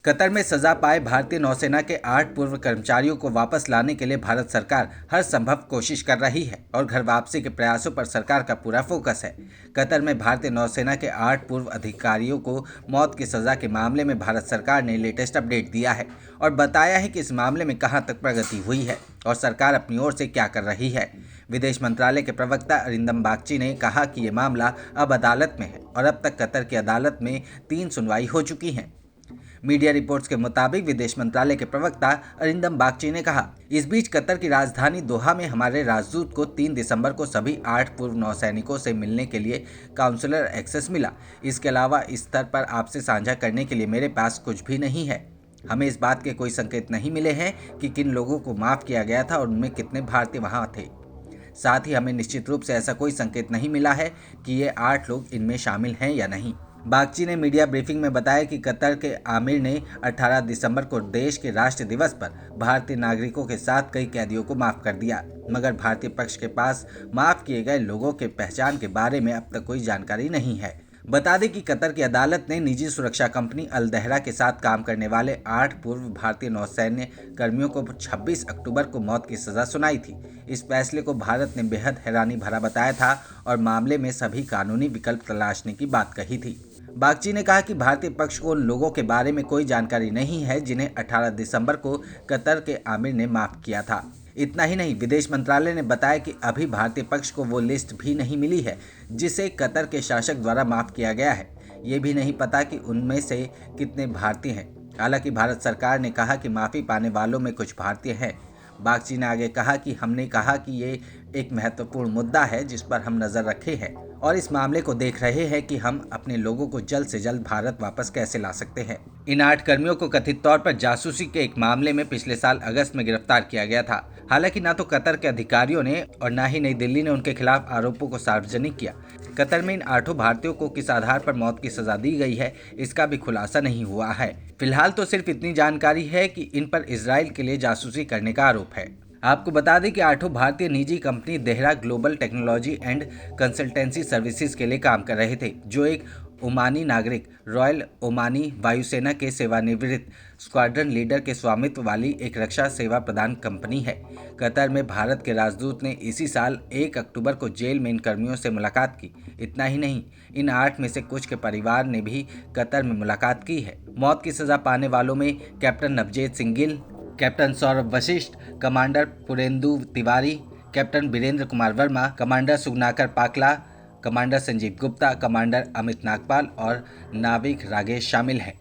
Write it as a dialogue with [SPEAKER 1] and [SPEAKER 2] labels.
[SPEAKER 1] Qatar में सजा पाए भारतीय नौसेना के 8 पूर्व कर्मचारियों को वापस लाने के लिए भारत सरकार हर संभव कोशिश कर रही है और घर वापसी के प्रयासों पर सरकार का पूरा फोकस है। कतर में भारतीय नौसेना के 8 पूर्व अधिकारियों को मौत की सजा के मामले में भारत सरकार ने लेटेस्ट अपडेट दिया है और बताया है कि इस मामले में कहां तक प्रगति हुई है और सरकार अपनी ओर से क्या कर रही है। विदेश मंत्रालय के प्रवक्ता अरिंदम बागची ने कहा कि ये मामला अब अदालत में है और अब तक कतर की अदालत में 3 सुनवाई हो चुकी हैं। मीडिया रिपोर्ट्स के मुताबिक विदेश मंत्रालय के प्रवक्ता अरिंदम बागची ने कहा, इस बीच कतर की राजधानी दोहा में हमारे राजदूत को 3 दिसंबर को सभी 8 पूर्व नौसैनिकों से मिलने के लिए काउंसलर एक्सेस मिला। इसके अलावा इस स्तर पर आपसे साझा करने के लिए मेरे पास कुछ भी नहीं है। हमें इस बात के कोई संकेत नहीं मिले हैं कि किन लोगों को माफ किया गया था और उनमें कितने भारतीय वहां थे। साथ ही हमें निश्चित रूप से ऐसा कोई संकेत नहीं मिला है कि ये 8 लोग इनमें शामिल हैं या नहीं। बागची ने मीडिया ब्रीफिंग में बताया कि कतर के आमिर ने 18 दिसंबर को देश के राष्ट्र दिवस पर भारतीय नागरिकों के साथ कई कैदियों को माफ कर दिया, मगर भारतीय पक्ष के पास माफ किए गए लोगों के पहचान के बारे में अब तक कोई जानकारी नहीं है। बता दें कि कतर की अदालत ने निजी सुरक्षा कंपनी अल दहरा के साथ काम करने वाले 8 पूर्व भारतीय नौसैन्य कर्मियों को 26 अक्टूबर को मौत की सजा सुनाई थी। इस फैसले को भारत ने बेहद हैरानी भरा बताया था और मामले में सभी कानूनी विकल्प तलाशने की बात कही थी। बागची ने कहा कि भारतीय पक्ष को उन लोगों के बारे में कोई जानकारी नहीं है जिन्हें 18 दिसंबर को कतर के आमिर ने माफ किया था। इतना ही नहीं, विदेश मंत्रालय ने बताया कि अभी भारतीय पक्ष को वो लिस्ट भी नहीं मिली है जिसे कतर के शासक द्वारा माफ किया गया है। ये भी नहीं पता कि उनमें से कितने भारतीय हैं। हालांकि भारत सरकार ने कहा कि माफ़ी पाने वालों में कुछ भारतीय हैं। बागची ने आगे कहा कि हमने कहा कि ये एक महत्वपूर्ण मुद्दा है जिस पर हम नज़र रखे हैं और इस मामले को देख रहे हैं कि हम अपने लोगों को जल्द से जल्द भारत वापस कैसे ला सकते हैं। इन 8 कर्मियों को कथित तौर पर जासूसी के एक मामले में पिछले साल अगस्त में गिरफ्तार किया गया था। हालांकि ना तो कतर के अधिकारियों ने और ना ही नई दिल्ली ने उनके खिलाफ आरोपों को सार्वजनिक किया। कतर में इन 8 भारतीयों को किस आधार पर मौत की सजा दी गई है, इसका भी खुलासा नहीं हुआ है। फिलहाल तो सिर्फ इतनी जानकारी है कि इन पर इजराइल के लिए जासूसी करने का आरोप है। आपको बता दें कि 8 भारतीय निजी company Dehra global technology and consultancy services के लिए काम कर रहे थे, जो एक ओमानी नागरिक रॉयल ओमानी वायुसेना के सेवानिवृत्त स्क्वाड्रन लीडर के स्वामित्व वाली एक रक्षा सेवा प्रदान कंपनी है। कतर में भारत के राजदूत ने इसी साल 1 अक्टूबर को जेल में इन कर्मियों से मुलाकात की। इतना ही नहीं, इन 8 में से कुछ के परिवार ने भी कतर में मुलाकात की है। मौत की सजा पाने वालों में captain Navjeet Singh Gill, captain Saurabh Vashisht, commander Purendu Tiwari, captain Birendra Kumar Verma, commander Suganakar Pakala, commander Sanjeev Gupta, commander Amit Nagpal और नाविक रागेश शामिल हैं।